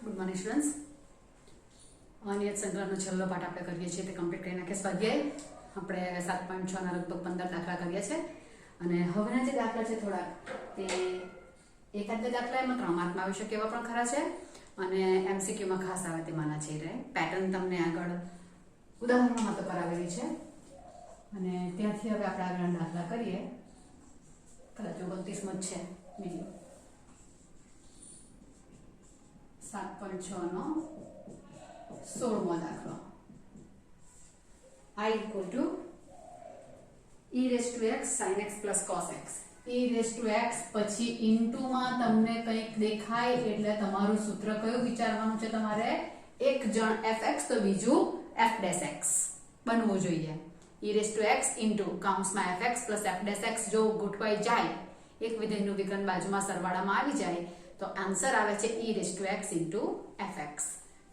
Good morning students. અનિયત સંકલનનો છેલ્લો પાઠ આપણે કરીએ છીએ તે કમ્પ્લીટ કરી નાખીએ. સ્વાધ્યાય આપણે 7.6 ના લગભગ 15 દાખલા કરીએ છીએ અને હવેના જે દાખલા છે થોડાક તે એકાદ બે દાખલા એમાં 3 માર્કમાં આવી શકે એવા પણ ખરા છે અને એમસીક્યુમાં ખાસ આવે તેમાંના છે. પેટર્ન તમને આગળ ઉદાહરણોમાં તો કરાવેલી છે અને ત્યાંથી હવે આપણે આગળના દાખલા કરીએ. કદાચ 29મો જ છે બીજો 7.6 નો 16મો દાખલો. I equal to e raised to x sin x plus cos x. e raised to x પછી ઇન્ટુ માં તમને કંઈક દેખાય એટલે તમારું સૂત્ર કયું વિચારવાનું છે તમારે? એક જણ fx તો બીજું f dash x બનવું જોઈએ. e raised to x into કાઉન્સમાં fx plus f dash x જો ગોઠવાઈ જાય, એક વિધેયનું વિકલન બાજુમાં સરવાળામાં આવી જાય તો આન્સર આવે છે e raised to x into fx.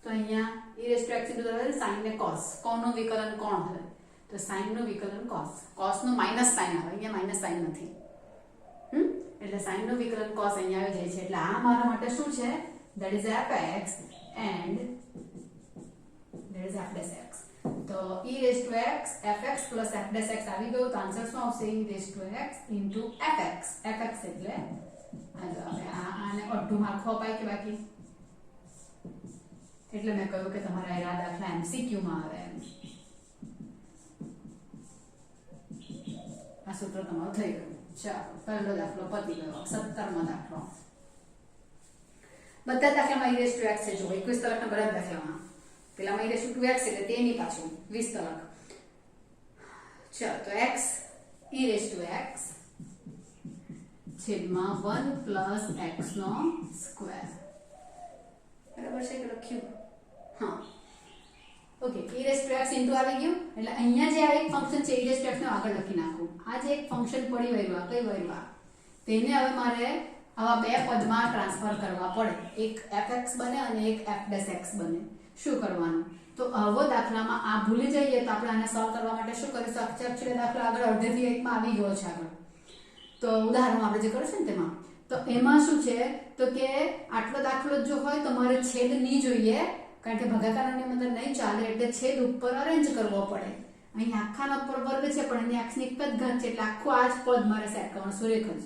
તો અહીંયા e raised to x into sin ને cos, કોનું વિકલન કોણ હશે? તો sin નું વિકલન cos, cos નું માઈનસ સાઇન આવે, અહીંયા માઈનસ સાઇન નથી એટલે sin નું વિકલન cos અહીંયા આવી જાય છે. એટલે આ મારા માટે શું છે? that is fx and that is f dash x. તો e raised to x fx plus f dash x આવી ગયું તો આન્સર શું આવશે? e raised to x into fx. fx એટલે આને અડધું માર્ક અપાય કે બાકી? એટલે મેં કહ્યું કે તમારા આ દાખલા એમસીક્યુ માં આવે એમ. આ સૂત્ર તમારું થઈ ગયું. ચાલો, પહેલો દાખલો પતી ગયો. 17મો દાખલો. બધા દાખલામાં e raised to x છે. જો 21 તલકના બધા દાખલામાં પેલામાં e raised to x એટલે તેની પાછું 20 તલક. ચાલો, તો x e raised to x છેદમાં 1 plus x નો સ્ક્વેર. બરાબર છે કે લખ્યું? હા, okay. e raised to x into આવી ગયું એટલે અહીંયા જે આ એક ફંક્શન છે e raised to x ને આગળ લખી નાખું. આ જે એક ફંક્શન પડી વળ્યું, કઈ વળ્યું? તેને હવે મારે આવા બે પદમાં ટ્રાન્સફર કરવા પડે. એક fx બને અને એક f dash x બને. શું કરવાનું? તો આવો દાખલામાં આ ભૂલી જઈએ તો આપણે આને સોલ્વ કરવા માટે શું કરીશું? અક્ષર દાખલો આગળ અડધેથી એકમાં આવી ગયો છે આગળ. તો ઉદાહરણ આપણે જે કરીશું ને તેમાં તો એમાં શું છે તો કે આટલો દાખલો જો હોય તો મારે છેદ નહીં જોઈએ, કારણ કે ભાગાકારની અંદર નહીં ચાલે એટલે છેદ ઉપર અરેન્જ કરવો પડે. અહીં આખાના ઉપર વર્ગ છે પણ એની આખની એક જ ઘાત છે એટલે આખું આ જ પદ મારે સેટ કરવાનું. સુરેખ જ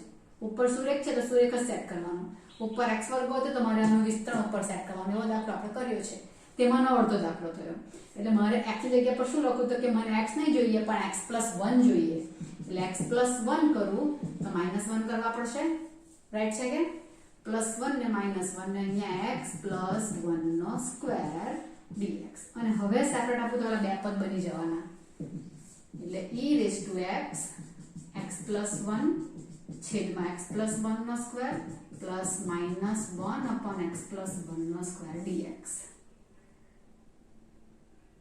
ઉપર સુરેખ છે તો સુરેખ જ સેટ કરવાનું. ઉપર x વર્ગ હોય તો તમારે આનું વિસ્તરણ ઉપર સેટ કરવાનું. એવો દાખલો આપણે કર્યો છે, તેમાંનો અડધો દાખલો થયો. એટલે મારે x ની જગ્યા પર શું લખું તો કે મને x નહીં જોઈએ પણ x plus 1 જોઈએ. એટલે x plus 1 કરું તો minus 1 કરવા પડશે. રાઈટ છે કે? plus 1 ને minus 1 ને અહીંયા x plus 1 નો સ્ક્વેર dx. અને હવે સેપરેટ આપું તો બે પદ બની જવાના. એટલે e raised to x x plus 1 છેદમાં x plus 1 નો square plus minus 1 upon x plus 1 નો સ્ક્વેર dx.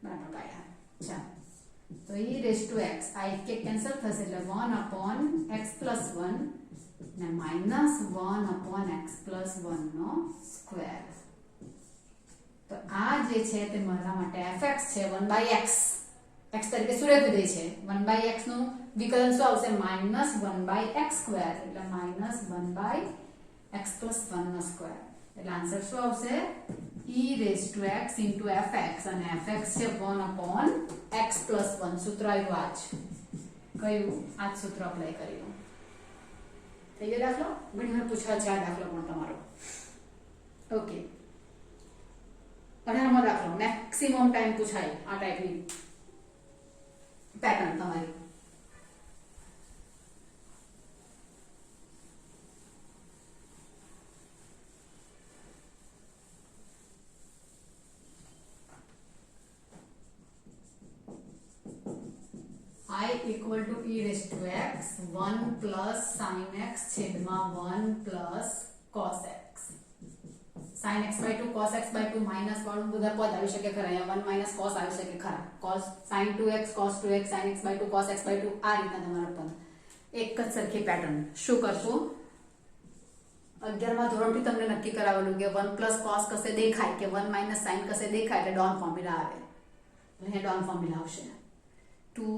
બરાબર પાયા. ચાલો, તો e raised to x આ એક કેન્સલ થશે એટલે 1 upon x plus 1 ને minus 1 upon x plus 1 નો સ્ક્વેર. તો આ જે છે તે મારા માટે fx છે 1/x. x તરીકે સુરેખ વિધેય છે. 1/x નું વિકલન શું આવશે? -1/x સ્ક્વેર એટલે -1/x plus 1 નો સ્ક્વેર. એટલે આન્સર શું આવશે? e raised to x into fx અને fx છે 1 upon x plus 1. સૂત્ર આવ્યું આ જ. કયું? આ જ સૂત્ર અપ્લાય કર્યું. થઈ ગયો દાખલો? ઘણી વાર પૂછવા છે આ દાખલો પણ તમારો. ઓકે, 18મો દાખલો. મેક્સિમમ ટાઈમ પૂછાય આ ટાઈપની પેટર્ન તમારી. I equal to e raised to x 1 plus sin x છેદમાં 1 plus cos x. sin x by 2 cos x by 2 minus વાળું બધા પદ આવી શકે ખરા. અહીંયા 1 minus cos આવી શકે ખરા. cos sin 2x cos 2x sin x by 2 cos x by 2 આ રીતના તમારા પદ. એક જ સરખી પેટર્ન. શું કરશું? 11મા ધોરણથી તમને નક્કી કરાવેલું કે 1 plus cos કશે દેખાય કે 1 minus sin કશે દેખાય એટલે ડોન ફોર્મ્યુલા આવે. એટલે ડોન ફોર્મ્યુલા આવશે. 2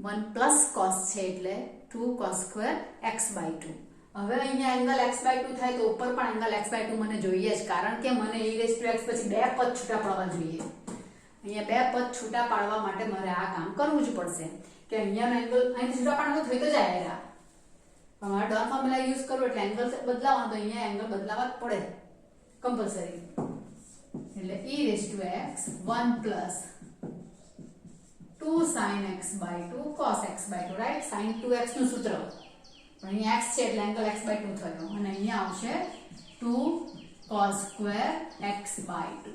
1 plus cos છે એટલે 2 cos square x by 2 હવે અહીંયા એંગલ x/2 થાય તો ઉપર પણ એંગલ x/2 મને જોઈએ જ, કારણ કે મને e⁻x પછી બે પદ છૂટા પાડવા જોઈએ. અહીંયા બે પદ છૂટા પાડવા માટે મારે આ કામ કરવું જ પડશે કે અહીંયાનો એંગલ અહીંથી છૂટા પાડવાનો થઈ તો જાય યાર. પણ મારે ડોન ફોર્મ્યુલા યુઝ કરવું એટલે એંગલ બદલાવવાનો, તો અહીંયા એંગલ બદલાવા જ પડે કમ્પલસરી. એટલે e⁻x 1 plus 2 sin x/2 cos x/2, right? sin 2x નું સૂત્ર, પણ અહીંયા x છે એટલે એંગલ x/2 થયો, અને અહીંયા આવશે 2 cos square x/2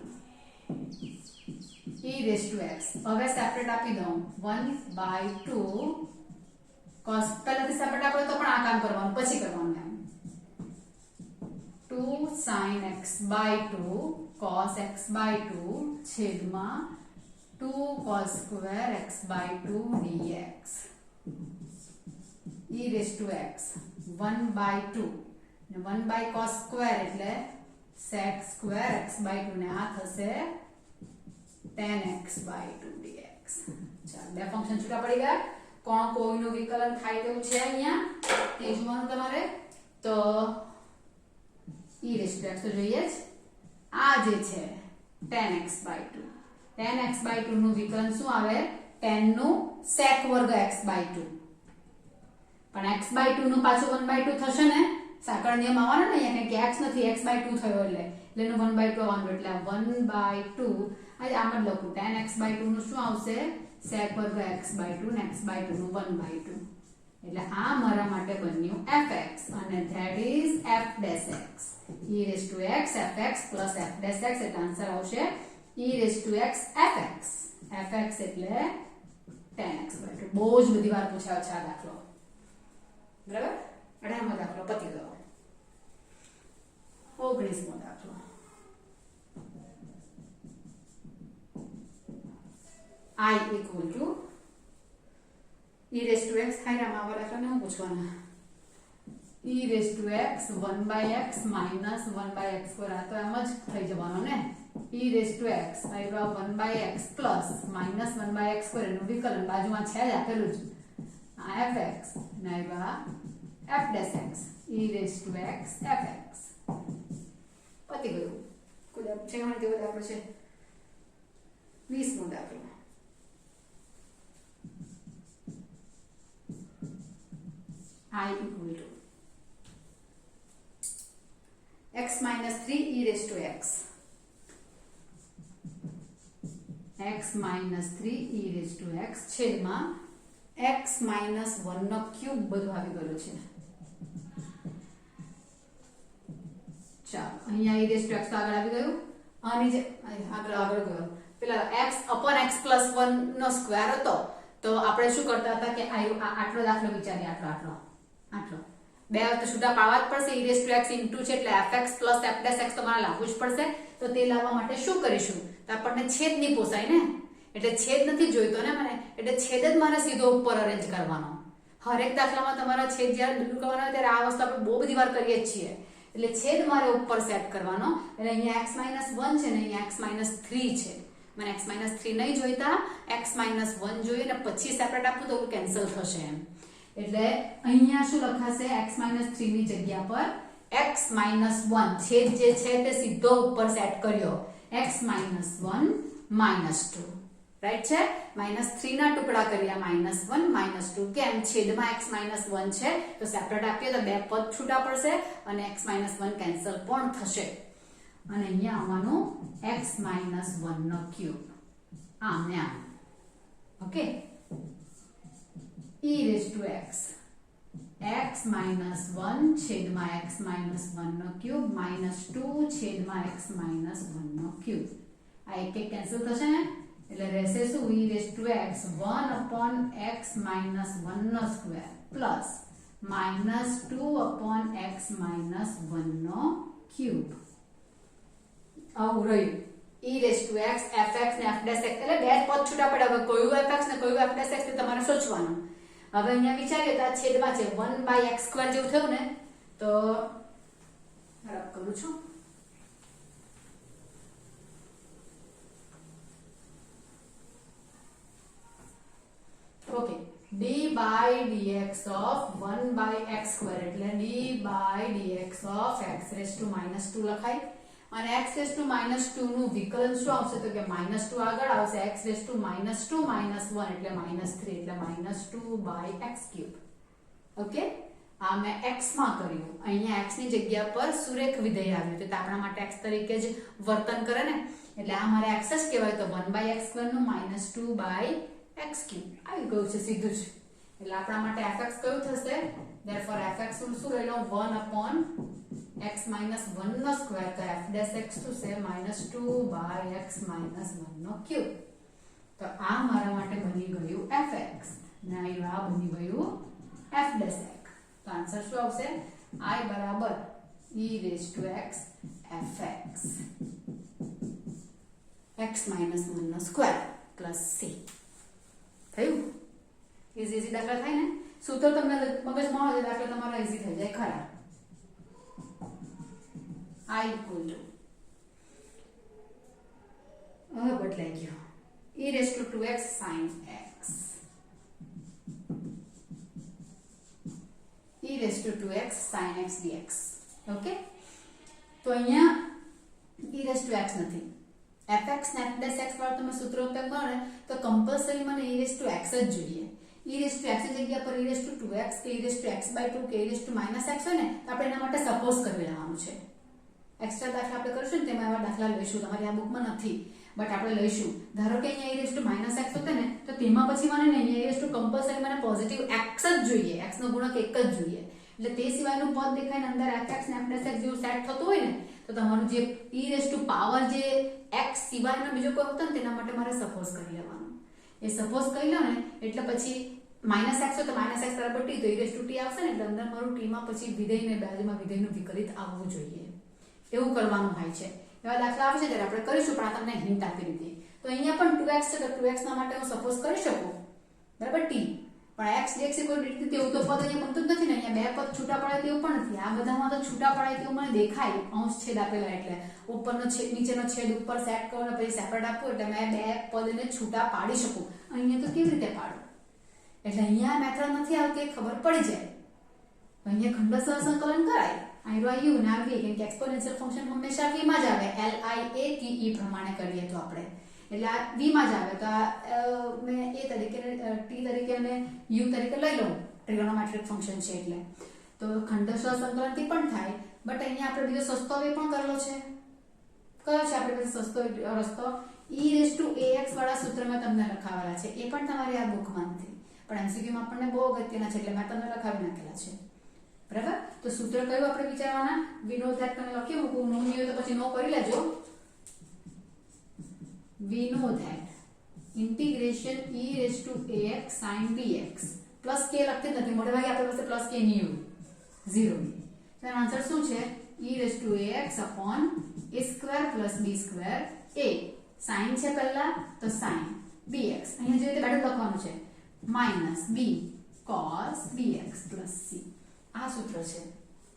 e⁻x. હવે સેપરેટ આપી દઉં 1/2 cos, પહેલાથી સેપરેટ આપો તો પણ આ કામ કરવાનું, પછી કરવાનું એમ. 2 sin x/2 cos x/2 છેદમાં 2 cos square x/2 dx e⁻x 1/2 ને 1 cos square એટલે sec square x/2 ને આ થશે tan x/2 dx. ચાલો, બે ફંક્શન છૂટા પડી ગયા. કોણ કોઈનું વિકલન થાય તેવું છે અહીંયા તે જોવાનું તમારે. તો e⁻x તો જોઈએ જ. આ જે છે tan x/2, tan x/2 નું વિકલન શું આવે? tan નું sec વર્ગ x/2, પણ x/2 નું પાછું 1/2 થશે ને, સાંકળ નિયમ આવવાનો ને અહીંયા, કે x નથી x/2 થયો એટલે એનું 1/2 આવવાનું, એટલે 1/2 આજે આમ જ લખું. tan x/2 નું શું આવશે? sec વર્ગ x/2 ને x/2 નું 1/2. એટલે આ મારા માટે બન્યું fx, અને that is f dash x. e⁻x fx plus f dash x, એટલે આન્સર આવશે e⁻x fx. fx એટલે tan x/2. બહુ જ બધી વાર પૂછાયો છે આ દાખલો, બરાબર? 18મો દાખલો પતી ગયો. 19મો દાખલો. I equal to e⁻x થાય આમાં આવા દાખલાને હું પૂછવાના? e⁻x 1/x minus 1/x square, આ તો એમ જ થઈ જવાનો ને. e⁻x આવ્યા 1/x plus minus 1/x square એનું વિકલન બાજુમાં છે જ આપેલું જ. આ fx ને આવ્યા f dash x e⁻x fx. પતી ગયું. કોઈ દાખલો છે મને તેવો દાખલો છે? 20મો દાખલો. I equal to x minus 3 e⁻x, x minus 3 e⁻x છેદમાં x minus 1 નો ક્યુબ બધું આવી ગયું છે. ચાલો, અહીંયા e⁻x તો આગળ આવી ગયું, આની જે આગળ ગયો પેલા x upon x plus 1 નો સ્ક્વેર હતો, તો આપણે શું કરતા હતા કે આટલો દાખલો વિચારીએ, આટલો બે વખત છૂટા પાડવા જ પડશે. e⁻x ઇન્ટુ છે એટલે fx plus f dash x તો મારે લાવવું જ પડશે. તો તે લાવવા માટે શું કરીશું? તો આપણને છેદ નહીં પોસાય ને, એટલે છેદ નથી જોઈતો ને મને, એટલે છેદ જ મારે સીધો ઉપર અરેન્જ કરવાનો. હરેક દાખલામાં તમારા છેદ જ્યારે દૂર કરવાનો હોય ત્યારે આ વસ્તુ આપણે બહુ બધી વાર કરીએ જ છીએ, એટલે છેદ મારે ઉપર સેટ કરવાનો. એટલે અહીંયા x minus 1 છે ને અહીંયા x minus 3 છે. મને x minus 3 નહીં જોઈતા, x minus 1 જોઈએ ને પછી સેપરેટ આપું તો કેન્સલ થશે એમ. એટલે અહીંયા શું લખાશે? x minus 3 ની જગ્યા પર x minus 1 છેદ જે છે તે સીધો ઉપર સેટ કર્યો, x minus 1 minus 2, રાઈટ છે? -3 ના ટુકડા કર્યા, -1 -2. કેમ? છેદમાં x minus 1 છે તો સેપરેટ આપીએ તો બે પદ છૂટા પડશે અને x minus 1 કેન્સલ પણ થશે. અને અહીંયા આવવાનું x minus 1 નો ક્યુબ, આમ ને આમ. ઓકે, e⁻x x minus 1 છેદમાં x minus 1 નો ક્યુબ -2 છેદમાં x minus 1 નો ક્યુબ. આ એક એક કેન્સલ થશે ને, એટલે રહેશે શું? e⁻x 1 upon x minus 1 નો square plus -2 upon x minus 1 નો ક્યુબ. આવું રહ્યું e⁻x fx ને f dash x, એટલે બે પદ છૂટા પડ્યા. હવે કયું fx ને કયું f dash x તે તમારે સોચવાનું. હવે અહીંયા વિચારીએ તો આ છેદમાં છે 1/x² જેવું થયું ને, તો રબ કરું છું. Okay, d/x² by dx of 1 by x square એટલે d by dx of x raised to -2 લખાય અને x raised to -2 નું વિકલન શું આવશે તો કે -2 આગળ આવશે x raised to -2 -1 એટલે -3 એટલે -2 by x cube. ઓકે, આ મેં x માં કર્યું. અહીંયા x ની જગ્યા પર સુરેખ વિધેય આવ્યું તો આપણા માટે x તરીકે જ વર્તન કરે ને, એટલે આ મારે x જ કહેવાય તો 1 by x square નું -2 by x cube આવી ગયું છે સીધું જ. એટલે આપણા માટે fx કયું થશે? therefore fx શું લઈ લો 1 upon x minus 1 નો સ્ક્વેર તો f dash x થશે -2 by x minus 1 નો ક્યુબ. તો આ મારા માટે બની ગયું fx ને આ બની ગયું f dash x. તો આન્સર શું આવશે? I બરાબર e raised to x fx x minus 1 નો સ્ક્વેર પ્લસ c. થયું? ઈઝી દાખલા થાય ને, સૂત્ર તમને મગજમાં હોય દાખલા તમારા ઈઝી થઈ જાય ખરા. I equal to હવે બદલાઈ ગયો e raised to 2x sin x e raised to 2x sin x dx. Okay, તો અહીંયા e raised to x નથી, fx ને f dash x વાળો તમે સૂત્ર ઉપયોગ કરો ને તો કમ્પલસરી મને e raised to x જ જોઈએ. e raised to x ની જગ્યા પર e raised to 2x કે e raised to x by 2 કે e raised to -x હોય ને તો આપણે એના માટે સપોઝ કરી લેવાનું છે. એક્સ્ટ્રા દાખલા આપણે કરીશું ને તેમાં એવા દાખલા લઈશું, તમારી આ બુકમાં નથી બટ આપણે લઈશું. ધારો કે અહીંયા e raised to -x હતો ને તો તેમાં પછી મને નહીં e raised to કમ્પલસરી મને પોઝિટિવ x જ જોઈએ, x નો ગુણક એક જ જોઈએ. એટલે તે સિવાયનું પદ દેખાય ને અંદર fx ને f dash x જેવું સેટ થતું હોય ને તો તમારું જે e raised to પાવર જે x સિવાયનો બીજો કોઈ હતો ને તેના માટે મારે સપોઝ કરી લેવાનું. એ સપોઝ કરી લો ને એટલે પછી -x હોય તો -x બરાબર t તો e raised to t આવશે ને એટલે અંદર મારું t માં પછી વિધેયને બાજુમાં વિધેયનું વિકલિત આવવું જોઈએ. એવું કરવાનું હોય છે. એવા દાખલા આવે છે ત્યારે આપણે કરીશું પણ આ તમને હિન્ટ આપી દીધી. તો અહીંયા પણ 2x છે તો 2x ના માટે હું સપોઝ કરી શકું બરાબર t, પણ x dx કોઈ રીતે એવું તો પદ અહીંયા બનતું જ નથી ને, અહીંયા બે પદ છૂટા પડાય તેવું પણ નથી. આ બધામાં તો છૂટા પડાય તેવું મને દેખાય અંશ છેદ આપેલા એટલે ઉપરનો છેદ નીચેનો છેદ ઉપર સેટ કરો ને પછી સેપરેટ આપું એટલે મેં બે પદને છૂટા પાડી શકું. અહીંયા તો કેવી રીતે પાડું? એટલે અહીંયા મેથડ નથી આવતી ખબર પડી જાય. અહીંયા ખંડસર સંકલન કરાય u ના v કેમ કે એક્સપોનેન્શિયલ ફંક્શન હંમેશા v માં જ આવે, LIATE પ્રમાણે કરીએ તો આપણે એટલે આ v માં જ આવે. તો આ મેં a તરીકે t તરીકે અને u તરીકે લઈ લઉં, ટ્રિગોનોમેટ્રિક ફંક્શન છે એટલે તો ખંડસર સંકલનથી પણ થાય. બટ અહીંયા આપણે બીજો સસ્તો વે પણ કરેલો છે. કયો છે આપણે પાસે સસ્તો રસ્તો? e raised to ax વાળા સૂત્રમાં તમને લખાવેલા છે, એ પણ તમારી આ બુકમાં નથી પણ MCQ માં આપણને બહુ અગત્યના છે એટલે મેં તમને લખાવી નાખેલા છે. બરાબર, તો સૂત્ર કયું આપણે વિચારવાના? we know that તમે લખી મૂકું, નો નહીં હોય તો પછી નો કરી લેજો. we know that integration e raised to ax sin bx plus k લખતી નથી, મોટે ભાગે આપણી પાસે પ્લસ k નહીં હોય 0. તો એનો આન્સર શું છે? e raised to ax upon a square plus b square a sin છે પહેલા તો sin bx અહીંયા જે રીતે બેઠું લખવાનું છે minus b cos bx plus c. આ સૂત્ર છે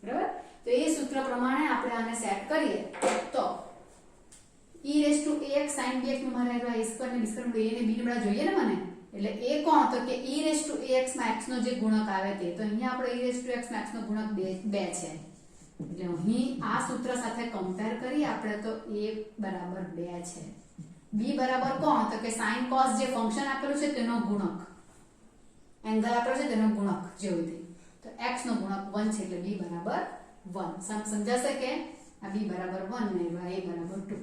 બરાબર. તો એ સૂત્ર પ્રમાણે આપણે આને સેટ કરીએ તો e raised to ax sin bx માં મારે આ a square ને b square a ને b ને બધા જોઈએ ને મને, એટલે a કોણ તો કે e raised to ax માં x નો જે ગુણક આવે તે. તો અહીંયા આપણે e raised to x માં x નો ગુણક 2 છે એટલે અહીં આ સૂત્ર સાથે કમ્પેર કરીએ આપણે તો a બરાબર 2 છે. b બરાબર કોણ તો કે sin cos જે ફંક્શન આપેલું છે તેનો ગુણક, એંગલ આપેલો છે તેનો ગુણક જેવું થઈ. તો x નો ગુણક 1 છે એટલે b બરાબર 1. સમજાશે કે આ b બરાબર 1 ને a બરાબર 2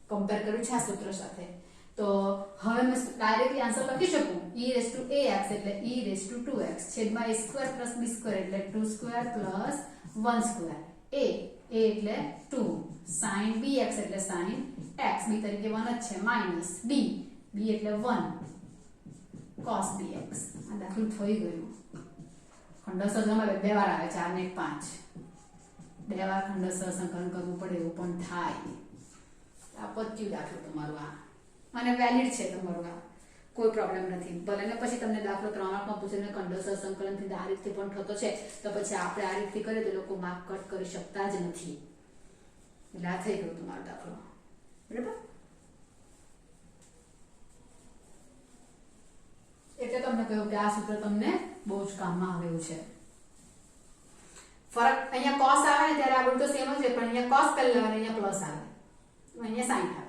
કમ્પેર કર્યું છે આ સૂત્ર સાથે. તો હવે મેં ડાયરેક્ટલી આન્સર લખી શકું e raised to ax એટલે e raised to 2x છેદમાં a square plus b square એટલે 2 square plus 1 square a એટલે 2 sin bx એટલે sin x b તરીકે 1 જ છે minus b એટલે 1 cos bx. આ દાખલું થઈ ગયું. ખંડસર જમા બે વાર આવે 4 ને 5 બે વાર ખંડસર સંકલન કરવું પડે એવું પણ થાય. આ પત્યું દાખલું તમારું આ અને વેલિડ છે તમારું આ, કોઈ પ્રોબ્લેમ નથી. ભલે ને પછી તમને દાખલો 3 માર્કમાં પૂછે ને ખંડસર સંકલનથી આ રીતથી પણ થતો છે તો પછી આપણે આ રીતથી કરીએ તો લોકો માર્ક કટ કરી શકતા જ નથી. એટલે આ થઈ ગયો તમારો દાખલો બરાબર. એટલે તમને કહ્યું કે આ સૂત્ર તમને બહુ જ કામમાં આવે એવું છે. ફરક અહીંયા cos આવે ને ત્યારે આગળ તો સેમ જ છે, પણ અહીંયા cos પહેલા આવે અને અહીંયા પ્લસ આવે, અહીંયા sin આવે.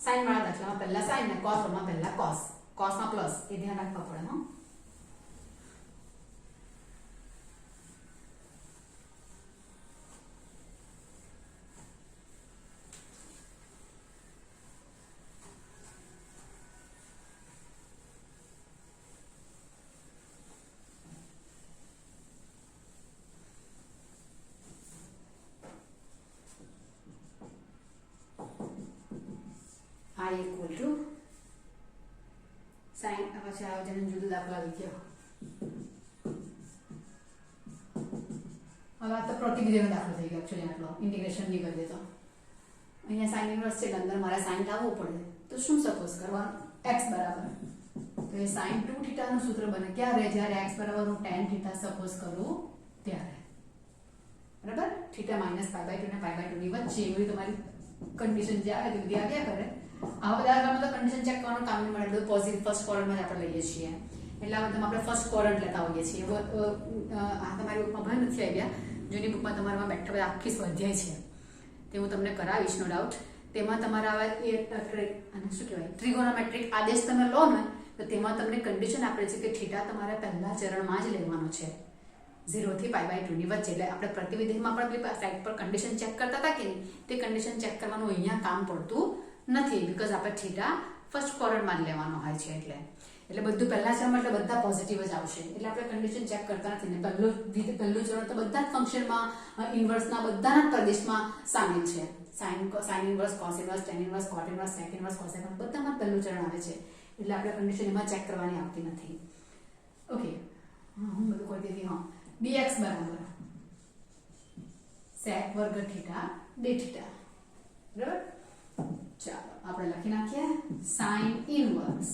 sin વાળા દાખલામાં પહેલા sin ને cos વાળામાં પહેલા cos, cos માં પ્લસ, એ ધ્યાન રાખવા પડે. હો I equal to sin, પછી આ જેને જુદો દાખલો આવી ગયો. હવે આ તો પ્રતિવિધિનો દાખલો થઈ ગયો એકચ્યુઅલી. આટલો ઇન્ટિગ્રેશન નહીં કરીએ તો અહીંયા sin ઇન્વર્સ છે એટલે અંદર મારે sin લાવવું પડે. તો શું સપોઝ કરવાનું? x બરાબર, તો એ sin 2 થીટા નું સૂત્ર બને ક્યારે? જ્યારે x બરાબર હું tan થીટા સપોઝ કરું ત્યારે. બરાબર, થીટા -π/2 ને π/2 ની વચ્ચે એવી તમારી કન્ડિશન જે આવે તે બધી આવ્યા કરે. આવા બધા દાખલામાં તો કન્ડિશન ચેક કરવાનું કામ નહીં મળે, બધું પોઝિટિવ ફર્સ્ટ ક્વોડ્રન્ટમાં જ આપણે લઈએ છીએ. એટલે આ બધામાં આપણે ફર્સ્ટ ક્વોડ્રન્ટ લેતા હોઈએ છીએ. આ તમારી બુકમાં ભલે નથી આવ્યા, જૂની બુકમાં તમારામાં બેઠા બધા આખી સ્વાધ્યાય છે, તે હું તમને કરાવીશ નો ડાઉટ. તેમાં તમારા આવા અને શું કહેવાય ત્રિગોનોમેટ્રિક આદેશ તમે લો ને, તો તેમાં તમને કન્ડિશન આપે છે કે થીટા તમારે પહેલા ચરણમાં જ લેવાનો છે, 0 થી π/2 ની વચ્ચે. એટલે આપણે પ્રતિવિધિમાં પણ પેલી સાઈડ પર કન્ડિશન ચેક કરતા હતા કે નહીં, તે કન્ડિશન ચેક કરવાનું અહીંયા કામ પડતું નથી, બીકોઝ આપણે થીટા ફર્સ્ટ ક્વોડ્રન્ટમાં જ લેવાનો હોય છે. એટલે બધું પહેલા ચરણમાં એટલે બધા પોઝિટિવ જ આવશે. એટલે આપણે કન્ડિશન ચેક કરતા નથી ને. પહેલું ચરણ તો બધા જ ફંક્શનમાં ઇન્વર્સના બધાના પ્રદેશમાં સામેલ છે. sin inverse, cos inverse, tan inverse, cot inverse, sec inverse, cosec inverse બધામાં પહેલું ચરણ આવે છે. એટલે આપણે કન્ડિશન એમાં ચેક કરવાની આવતી નથી. ઓકે, હું બધું કરી દીધી. હા, dx બરાબર sec વર્ગ થીટા d થીટા. બરાબર, ચાલો આપણે લખી નાખીએ. sin inverse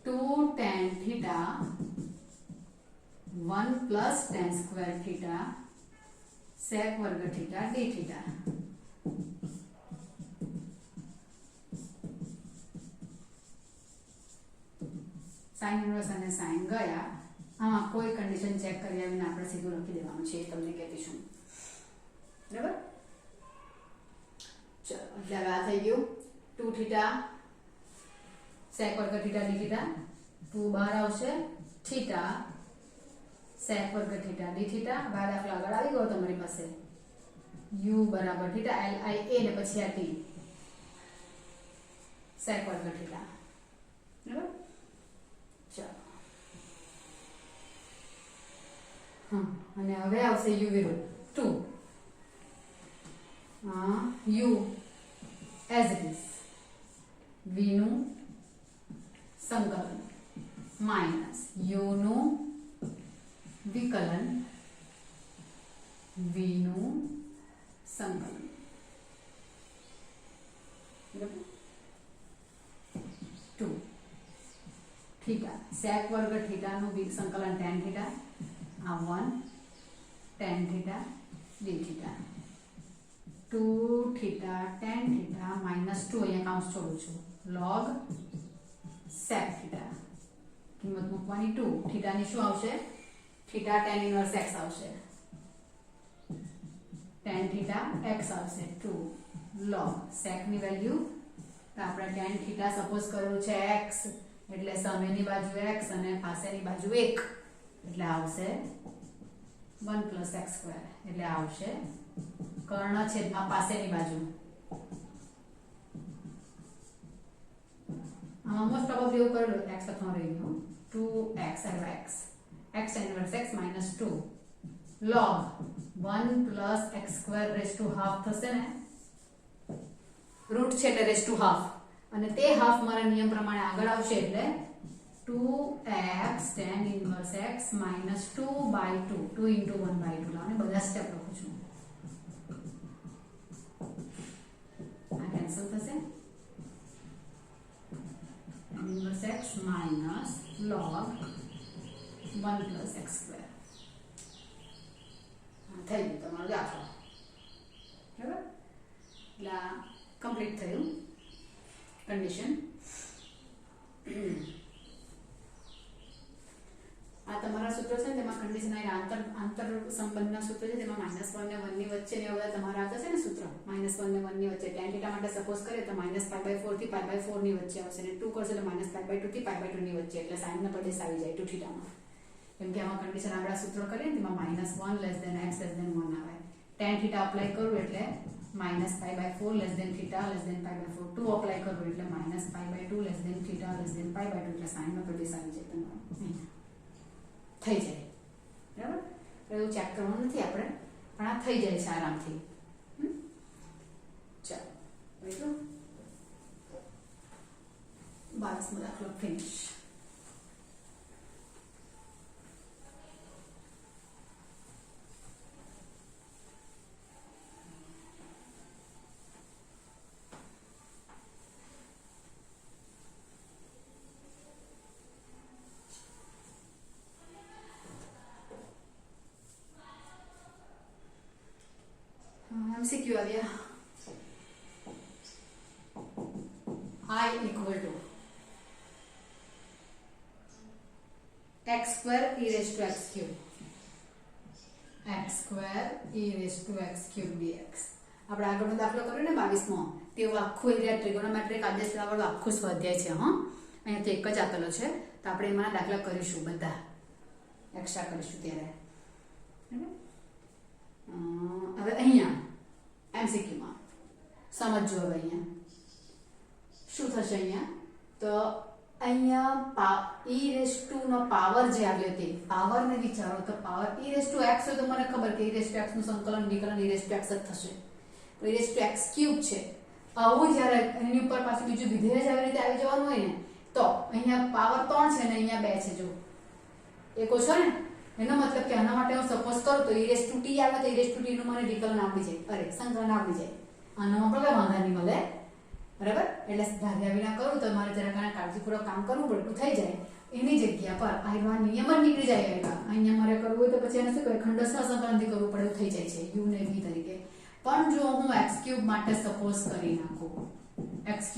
2 tan theta 1 plus tan square theta sec વર્ગ theta d theta. sin inverse અને sin ગયા, આમાં કોઈ કન્ડિશન ચેક કર્યા વિના આપણે સીધું લખી દેવાનું છે, એ તમને કહેતી છું. બરાબર, ચલો એટલે હવે આ થઈ ગયું 2 થીટા sec વર્ગ થીટા d થીટા. 2 બહાર આવશે, થીટા sec વર્ગ થીટા d થીટા. હવે દાખલા આગળ આવી ગયો તમારી પાસે, u બરાબર થીટા l i a ને પછી આ t sec વર્ગ થીટા. બરાબર, ચાલો અને હવે આવશે u વિરુદ્ધ 2 u as it is, v નું સંકલન માઇનસ u નું વિકલન v નું સંકલન. 2 થીટા sec વર્ગ થીટા નું સંકલન tan થીટા, આ 1 tan theta d theta. 2 theta tan theta minus 2 અહીંયા કાઉન્સ છોડું છું, log sec થીટા. કિંમત મૂકવાની 2. થીટાની શું આવશે? થીટા tan ઇન્વર્સ x આવશે, tan થીટા x આવશે 2 log sec ની વેલ્યુ આપણે tan થીટા સપોઝ કરેલું છે x, એટલે સામેની બાજુ x અને પાસેની બાજુ 1, એટલે આવશે 1 plus x square. એટલે આવશે કર્ણ છેદમાં પાસેની બાજુ. મોસ્ટ પ્રોબેબલી એવું કરેલું, x લખવાનું રહી ગયું, 2x x x inverse x minus 2 log 1 plus x square raised to half થશે ને, રૂટ છે એટલે raised to half, અને તે હાફ મારા નિયમ પ્રમાણે આગળ આવશે એટલે 2x tan inverse x minus 2/2 2 into 1/2. લાવને બધા સ્ટેપ લખું છું, આ કેન્સલ થશે. tan inverse x minus log 1 plus x square થઈ ગયું તમારું દાખલો. બરાબર, એટલે કમ્પ્લીટ થયું કન્ડિશન. આ તમારા સૂત્રો છે ને તેમાં કન્ડિશન આંતર સંબંધના સૂત્ર છે તેમાં -1 ને 1 ની વચ્ચે ને બધા તમારા આવતા છે ને સૂત્ર -1 ને 1 ની વચ્ચે tan θ માટે સપોઝ કરીએ તો -π/4 થી π/4 ની વચ્ચે આવશે અને 2 કરશે તો -π/2 થી π/2 ની વચ્ચે એટલે sin નો પ્રદેશ આવી જાય 2θ માં કેમ કે આમાં કન્ડિશન આપણા સૂત્રો કરીએ ને તેમાં -1 x 1 આવે tan θ અપ્લાય કરું એટલે -π/4 θ π/4 2 અપ્લાય કરું એટલે -π/2 θ π/2 એટલે sin નો પ્રદેશ આવી જાય તમારો થઈ જાય બરાબર એવું ચેક કરવાનું નથી આપણે પણ આ થઈ જાય છે આરામથી ચાલો બીજું 22મો દાખલો ફિનિશ MCQ आ गया I equal to x square e raised to x cube dx આપણે આગળનો દાખલો કર્યો ને 22મો તેવો આખો એરિયા ટ્રિગોનોમેટ્રિક આદેશ વાળો આખો સ્વાધ્યાય છે અહીંયા તો એક જ આપેલો છે તો આપણે એમાંના દાખલા કરીશું બધા એક્સ્ટ્રા કરીશું ત્યારે હવે અહીંયા MCQ માં સમજો હવે અહીંયા શું થશે અહીંયા તો અહીંયા e raised to નો પાવર જે આવ્યો તે પાવર ને વિચારો તો power e raised to x હોય તો મને ખબર કે e raised to x નું સંકલન વિકલન e raised to x જ થશે તો e raised to x cube છે આવું જ્યારે એની ઉપર પાછું બીજું વિધેય જ આવી રીતે આવી જવાનું હોય ને તો અહીંયા પાવર 3 છે ને અહીંયા 2 છે જો એક ઓછો ને એનો મતલબ કે આના માટે હું સપોઝ કરું તો e raised to t આવે તો e raised to t નું મને વિકલન આપી જાય અરે સંકલન આપી જાય આનો આપણે કઈ વાંધા નહીં મળે બરાબર એટલે ભાગ્યા વિના કરું તો મારે જરા કારણે કાળજીપૂર્વક કામ કરવું પડે એટલું થઈ જાય એની જગ્યા પર આ નિયમ જ નીકળી જાય અહીંયા મારે કરવું હોય તો પછી એને શું કહે ખંડોસના સંકલનથી કરવું પડે એવું થઈ જાય છે u ને v તરીકે પણ જો હું x³ માટે સપોઝ કરી નાખું x³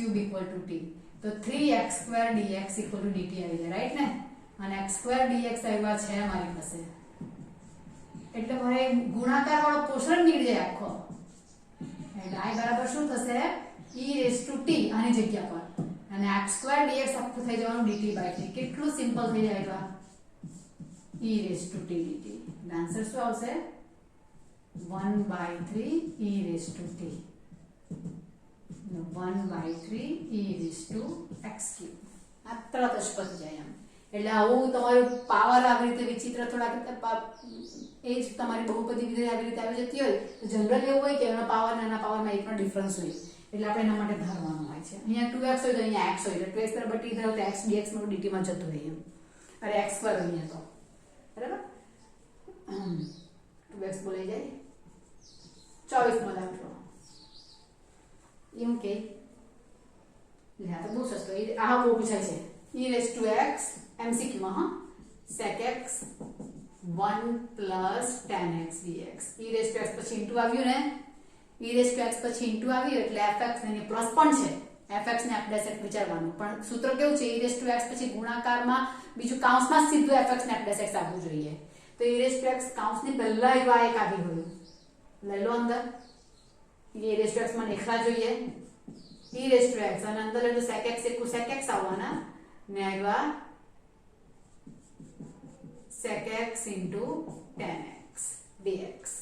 = t તો 3x² dx = dt આવી જાય રાઈટ ને અને x² dx આવ્યા છે મારી પાસે એટલે મારે ગુણાકાર વાળો પોર્શન નીકળી જાય આખો એટલે i બરાબર શું થશે e raised to t આની જગ્યા પર અને x² dx આખું થઈ જવાનું dt/t કેટલું સિમ્પલ થઈ જાય e raised to t dt answer શું આવશે 1/3 e raised to t 1/3 e raised to x³ આ તરત જ પતી જાય એમ એટલે આવું તમારું પાવર આવી રીતે વિચિત્ર થોડાક એ જ તમારી બહુપદી વિધેય આવી રીતે આવી જતી હોય તો જનરલી એવું હોય કે એનો પાવર અને એના પાવરમાં એકનો ડિફરન્સ હોય એટલે આપણે એના માટે ધારવાનું હોય છે અહીંયા 2x હોય તો અહીંયા x હોય એટલે 2x બરાબર t ધરાવતો x dx માં dt માં જતું રહે એમ અરે x પર અહીંયા તો બરાબર 2x બોલાઈ જાય 24મો દાખલો એમ કે લે આ તો બહુ સસ્તો આ બહુ પૂછાય છે e raised to x MCQ માં હા sec x 1 + tan x dx e raised to x પછી ઇન્ટુ આવ્યું ને e raised to x પછી ઇન્ટુ આવ્યું એટલે fx ને પ્લસ પણ છે fx ને આપણે સેટ વિચારવાનું પણ સૂત્ર કેવું છે e raised to x પછી ગુણાકારમાં બીજું કૌંસમાં સીધું fx ને આપણે x આવવું જોઈએ તો e raised to x કૌંસની પહેલા એવા એક આવી ગયું લઈ લો અંદર e raised to x માં એકલા જોઈએ e raised to x અને અંદર લેજો sec x એક sec x આવવાના ને આવ્યા sec x * tan x dx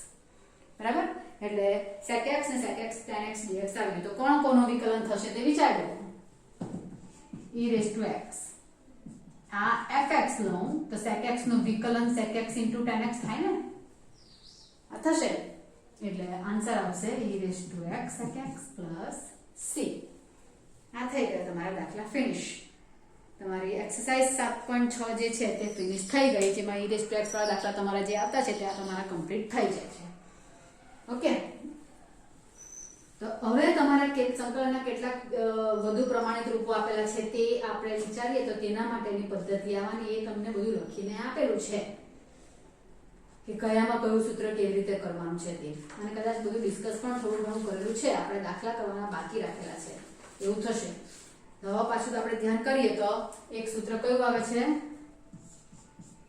બરાબર એટલે sec x ને sec x tan x dx આવી તો કોણ કોનો વિકલન થશે તે વિચારો e raised to x આ fx લઉં તો sec x નું વિકલન sec x * tan x થાય ને આ થશે એટલે આન્સર આવશે e raised to x sec x + c આ થઈ ગયો તમારા દાખલા ફિનિશ તમારી એક્સરસાઇઝ 7.6 જે છે તે ફિનિશ થઈ ગઈ જેમાં e raised to x વાળા દાખલા તમારા જે આવતા છે તે તમારા કમ્પ્લીટ થઈ જાય છે ઓકે તો હવે તમારા સંકલનના કેટલાક વધુ પ્રમાણિત રૂપો આપેલા છે તે આપણે વિચારીએ તો તેના માટેની પદ્ધતિ આવવાની એ તમને બધું લખીને આપેલું છે કે કયામાં કયું સૂત્ર કેવી રીતે કરવાનું છે તે અને કદાચ બધું ડિસ્કસ પણ થોડું ઘણું કરેલું છે આપણે દાખલા કરવાના બાકી રાખેલા છે એવું થશે તો હવે પાછું આપણે ધ્યાન કરીએ તો એક સૂત્ર કયું આવે છે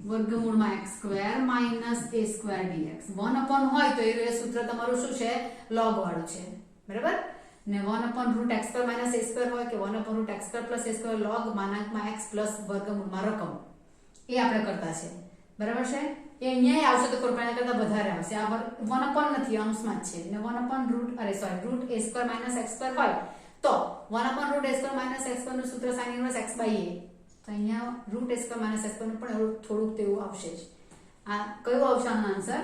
વર્ગમૂળમાં x square minus a square dx 1 હોય તો એ સૂત્ર તમારું શું છે log વાળું છે બરાબર ને 1 √x square minus a square હોય કે 1 √x square plus a square log માનાંકમાં x plus વર્ગમૂળમાં રકમ એ આપણે કરતા છે બરાબર છે એ અહીંયા આવશે તો કોર્પોરેટ કરતા વધારે આવશે આ 1 નથી અંશમાં જ છે ને 1 √a square minus x square હોય તો 1 √a square minus x square નું સૂત્ર sin inverse x by a તો અહીંયા √a square minus x square નું પણ થોડુંક તેવું આવશે જ આ કયો આવશે આનો આન્સર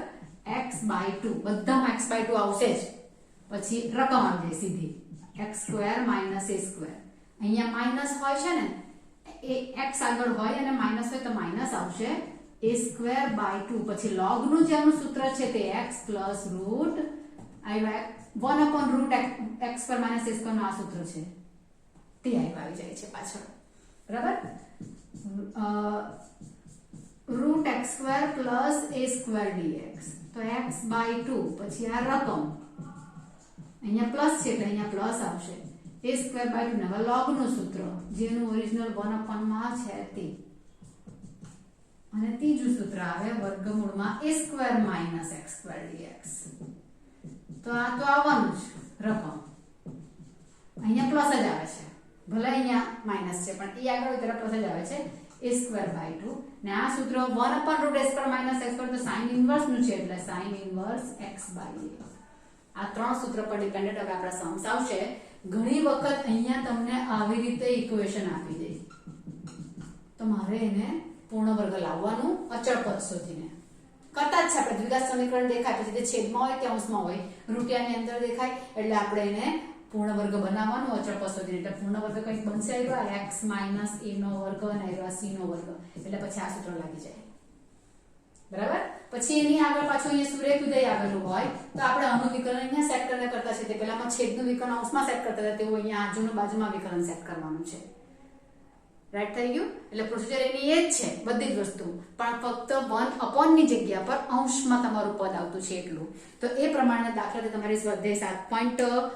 x by 2 બધામાં x by 2 આવશે જ પછી રકમ આવી જાય સીધી x square minus a square અહીંયા માઇનસ હોય છે ને એ x આગળ હોય અને માઇનસ હોય તો માઇનસ આવશે a સ્ક્વેર by 2 પછી log નું જે સૂત્ર છે તે x plus √ 1 √x square minus a square નું આ સૂત્ર છે તે આવી જાય છે પાછળ બરાબર √x square plus a square dx તો x by 2 પછી આ રકમ અહીંયા પ્લસ છે એટલે અહીંયા પ્લસ આવશે a સ્ક્વેર by 2 ને log નું સૂત્ર જેનું ઓરિજિનલ 1 માં છે તે અને ત્રીજું સૂત્ર આવે વર્ગમૂળમાં a square minus x square dx તો આ તો આવવાનું જ રકમ અહીંયા પ્લસ જ આવે છે ભલે અહીંયા માઇનસ છે પણ એ આગળ હોય ત્યારે પ્લસ જ આવે છે a સ્ક્વેર by 2 ને આ સૂત્ર 1 √a square minus x square તો sin ઇન્વર્સ નું છે એટલે sin inverse x by a આ ત્રણ સૂત્ર પર ડિપેન્ડન્ટ હવે આપણા સમ્સ આવશે ઘણી વખત અહીંયા તમને આવી રીતે ઇક્વેશન આપી દે તો મારે એને પૂર્ણ વર્ગ લાવવાનું અચળ પદ શોધીને કરતા જ છે આપણે દ્વિઘાત સમીકરણ દેખાય પછી તે છેદમાં હોય કે અંશમાં હોય રૂપિયાની અંદર દેખાય એટલે આપણે એને પૂર્ણ વર્ગ બનાવવાનું અચળ પદ શોધીને એટલે પૂર્ણ વર્ગ કંઈક બનશે આવ્યો x માઇનસ a નો વર્ગ અને આવ્યો c નો વર્ગ એટલે પછી આ સૂત્ર લાગી જાય બરાબર પછી એની આગળ પાછું અહીંયા સુરેખ વિધેય આવેલું હોય તો આપણે આનું વિકલન અહીંયા સેટ કરીને કરતા છે તે પહેલામાં છેદનું વિકલન અંશમાં સેટ કરતા હતા તેવું અહીંયા આજુનું બાજુમાં વિકલન સેટ કરવાનું છે રાઈટ થઈ ગયું એટલે પ્રોસિજર એની એ જ છે બધી જ વસ્તુ પણ ફક્ત 1 ની જગ્યા પર અંશમાં તમારું પદ આવતું છે એટલું તો એ પ્રમાણે દાખલા તમારી સ્વાધ્યાય 7.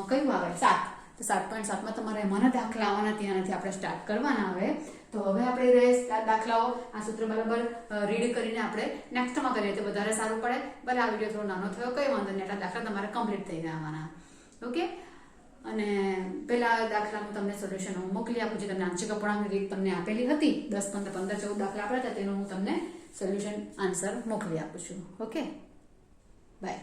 કયું આવે 7 તો 7.7 માં તમારે એમાંના દાખલા આવવાના ત્યાંથી આપણે સ્ટાર્ટ કરવાના આવે તો હવે આપણે દાખલાઓ આ સૂત્ર બરાબર રીડ કરીને આપણે નેક્સ્ટમાં કરીએ તો વધારે સારું પડે ભલે આ વિડીયો થોડો નાનો થયો કઈ વાંધો નહીં એટલા દાખલા તમારે કમ્પ્લીટ થઈ જવાના ઓકે અને પેલા દાખલાનું તમને સોલ્યુશન હું મોકલી આપું છું તમને આંશિક અપૂર્ણાંકની રીત તમને આપેલી હતી 10 15 14 દાખલા આપ્યા હતા તેનું હું તમને સોલ્યુશન આન્સર મોકલી આપું છું ઓકે બાય